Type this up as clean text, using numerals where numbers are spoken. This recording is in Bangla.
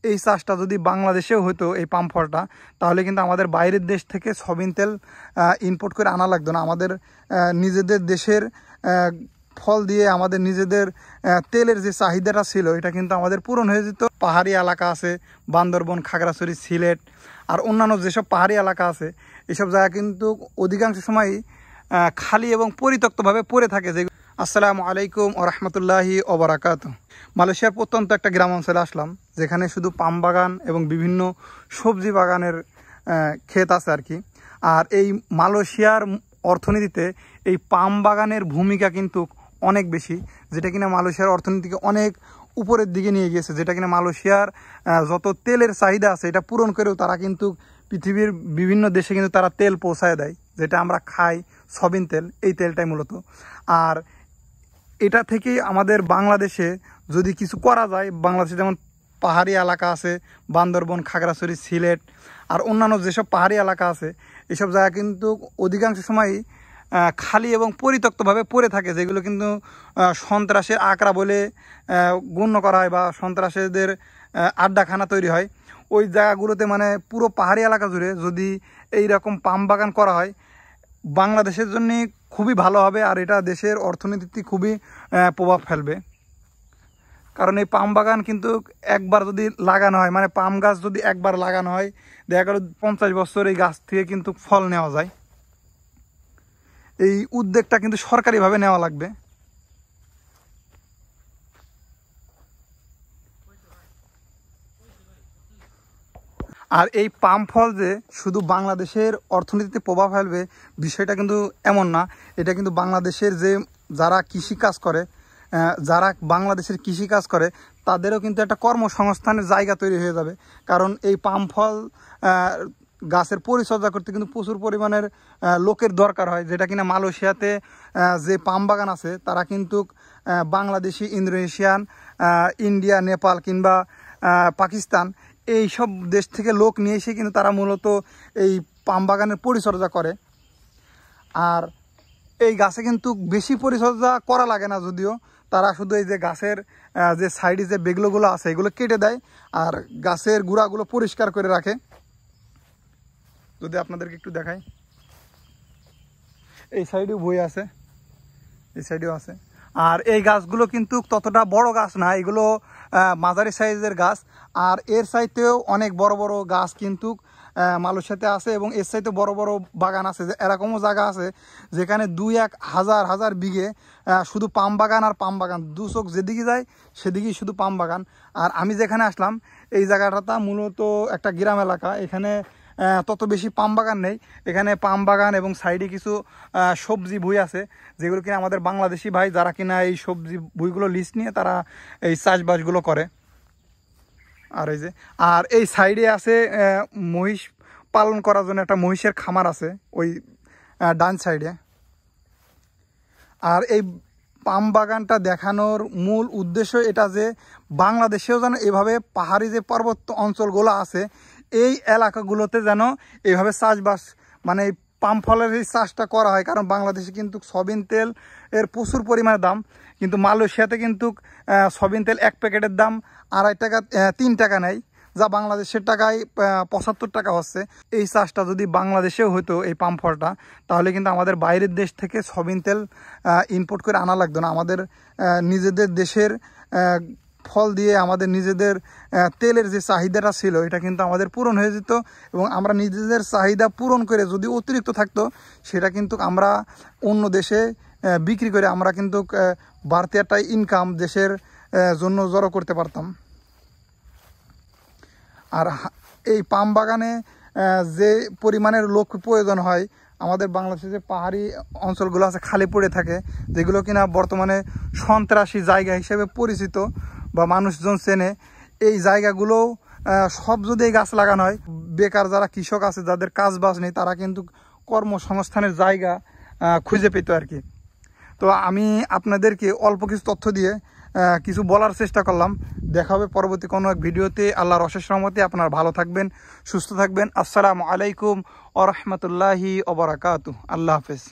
এই চাষটা যদি বাংলাদেশেও হতো এই পাম ফলটা, তাহলে কিন্তু আমাদের বাইরের দেশ থেকে সয়াবিন তেল ইম্পোর্ট করে আনা লাগতো না। আমাদের নিজেদের দেশের ফল দিয়ে আমাদের নিজেদের তেলের যে চাহিদাটা ছিল এটা কিন্তু আমাদের পূরণ হয়ে যেত। পাহাড়ি এলাকা আছে, বান্দরবন, খাগড়াছড়ি, সিলেট আর অন্যান্য যেসব পাহাড়ি এলাকা আছে, এসব জায়গা কিন্তু অধিকাংশ সময়ই খালি এবং পরিত্যক্তভাবে পড়ে থাকে। যে আসসালামু আলাইকুম ওয়া রাহমাতুল্লাহি ওয়া বারাকাতুহু। মালয়েশিয়ার প্রত্যন্ত একটা গ্রাম অঞ্চলে আসলাম, যেখানে শুধু পাম বাগান এবং বিভিন্ন সবজি বাগানের ক্ষেত আছে আর কি। আর এই মালয়েশিয়ার অর্থনীতিতে এই পাম বাগানের ভূমিকা কিন্তু অনেক বেশি, যেটা কিনা মালয়েশিয়ার অর্থনীতিকে অনেক উপরের দিকে নিয়ে গিয়েছে। যেটা কিনা মালয়েশিয়ার যত তেলের চাহিদা আছে এটা পূরণ করেও তারা কিন্তু পৃথিবীর বিভিন্ন দেশে কিন্তু তারা তেল পৌঁছায় দেয়, যেটা আমরা খাই, সয়াবিন তেল। এই তেলটাই মূলত। আর এটা থেকেই আমাদের বাংলাদেশে যদি কিছু করা যায়, বাংলাদেশে যেমন পাহাড়ি এলাকা আছে, বান্দরবন, খাগড়াছড়ি, সিলেট আর অন্যান্য যেসব পাহাড়ি এলাকা আছে, এসব জায়গা কিন্তু অধিকাংশ সময়ই খালি এবং পরিত্যক্তভাবে পড়ে থাকে, যেগুলো কিন্তু সন্ত্রাসের আকড়া বলে গণ্য করা হয় বা সন্ত্রাসীদের আড্ডাখানা তৈরি হয়। ওই জায়গাগুলোতে মানে পুরো পাহাড়ি এলাকা জুড়ে যদি এই রকম পাম বাগান করা হয়, বাংলাদেশের জন্য খুবই ভালো হবে। আর এটা দেশের অর্থনীতিতে খুবই প্রভাব ফেলবে। কারণ এই পাম বাগান কিন্তু একবার যদি লাগানো হয়, মানে পাম গাছ যদি একবার লাগানো হয়, দেখা গেল 50 বছর এই গাছ থেকে কিন্তু ফল নেওয়া যায়। এই উদ্যোগটা কিন্তু সরকারিভাবে নেওয়া লাগবে। আর এই পাম ফল যে শুধু বাংলাদেশের অর্থনীতিতে প্রভাব ফেলবে বিষয়টা কিন্তু এমন না। এটা কিন্তু বাংলাদেশের যারা কৃষিকাজ করে, যারা বাংলাদেশের কৃষিকাজ করে তাদেরও কিন্তু একটা কর্মসংস্থানের জায়গা তৈরি হয়ে যাবে। কারণ এই পাম ফল গাছের পরিচর্যা করতে কিন্তু প্রচুর পরিমাণের লোকের দরকার হয়। যেটা কিনা মালয়েশিয়াতে যে পাম বাগান আছে তারা কিন্তু বাংলাদেশি, ইন্দোনেশিয়ান, ইন্ডিয়া, নেপাল কিংবা পাকিস্তান এই সব দেশ থেকে লোক নিয়ে এসে কিন্তু তারা মূলত এই পাম বাগানের পরিচর্যা করে। আর এই গাছে কিন্তু বেশি পরিচর্যা করা লাগে না, যদিও তারা শুধু এই যে গাছের যে সাইডে যে বেগলোগুলো আছে এগুলো কেটে দেয় আর গাছের গুঁড়াগুলো পরিষ্কার করে রাখে। যদি আপনাদেরকে একটু দেখাই, এই সাইডেও বই আছে, এই সাইডেও আছে। আর এই গাছগুলো কিন্তু ততটা বড় গাছ না, এগুলো মাঝারি সাইজের গাছ। আর এর চাইতেও অনেক বড় বড় গাছ কিন্তু মালয়েশিয়াতে আছে এবং এর চাইতে বড় বড় বাগান আছে। এরকমও জায়গা আছে যেখানে 2-1 হাজার বিঘে শুধু পাম বাগান আর পাম বাগান। দু চোখ যেদিকে যায় সেদিকেই শুধু পাম বাগান। আর আমি যেখানে আসলাম এই জায়গাটা মূলত একটা গ্রাম এলাকা, এখানে তত বেশি পাম বাগান নেই। এখানে পাম বাগান এবং সাইডে কিছু সবজি বই আছে, যেগুলো কিনা আমাদের বাংলাদেশি ভাই যারা কিনা এই সবজি বইগুলো লিস্ট নিয়ে তারা এই চাষবাসগুলো করে। আর এই সাইডে আছে মহিষ পালন করার জন্য একটা মহিষের খামার আছে ওই ডান সাইডে। আর এই পাম বাগানটা দেখানোর মূল উদ্দেশ্য এটা যে বাংলাদেশেও যেন এভাবে পাহাড়ি যে পার্বত্য অঞ্চলগুলো আছে এই এলাকাগুলোতে যেন এইভাবে চাষবাস, মানে এই পাম ফলের এই চাষটা করা হয়। কারণ বাংলাদেশে কিন্তু সয়াবিন তেল এর প্রচুর পরিমাণে দাম, কিন্তু মালয়েশিয়াতে কিন্তু সয়াবিন তেল 1 প্যাকেটের দাম 2.5 টাকা 3 টাকা নেয়, যা বাংলাদেশের টাকায় 75 টাকা হচ্ছে। এই চাষটা যদি বাংলাদেশেও হতো এই পাম ফলটা, তাহলে কিন্তু আমাদের বাইরের দেশ থেকে সয়াবিন তেল ইম্পোর্ট করে আনা লাগতো না। আমাদের নিজেদের দেশের ফল দিয়ে আমাদের নিজেদের তেলের যে চাহিদাটা ছিল এটা কিন্তু আমাদের পূরণ হয়ে যেত। এবং আমরা নিজেদের চাহিদা পূরণ করে যদি অতিরিক্ত থাকতো সেটা কিন্তু আমরা অন্য দেশে বিক্রি করে আমরা কিন্তু বাড়তি একটা ইনকাম দেশের জন্য জড়ো করতে পারতাম। আর এই পাম বাগানে যে পরিমাণের লোক প্রয়োজন হয়, আমাদের বাংলাদেশে যে পাহাড়ি অঞ্চলগুলো আছে খালি পড়ে থাকে, যেগুলো কিনা বর্তমানে সন্ত্রাসী জায়গা হিসেবে পরিচিত বা মানুষজন চেনে, এই জায়গাগুলোও সব যদি এই গাছ লাগানো হয়, বেকার যারা কৃষক আছে যাদের কাজ বাজ নেই তারা কিন্তু কর্মসংস্থানের জায়গা খুঁজে পেত আর কি। তো আমি আপনাদেরকে অল্প কিছু তথ্য দিয়ে কিছু বলার চেষ্টা করলাম। দেখা হবে পরবর্তী কোনো এক ভিডিওতে। আল্লাহর অশেষ রহমতে আপনারা ভালো থাকবেন, সুস্থ থাকবেন। আসসালামু আলাইকুম ওয়া রাহমাতুল্লাহি ওয়া বারাকাতুহু। আল্লাহ হাফেজ।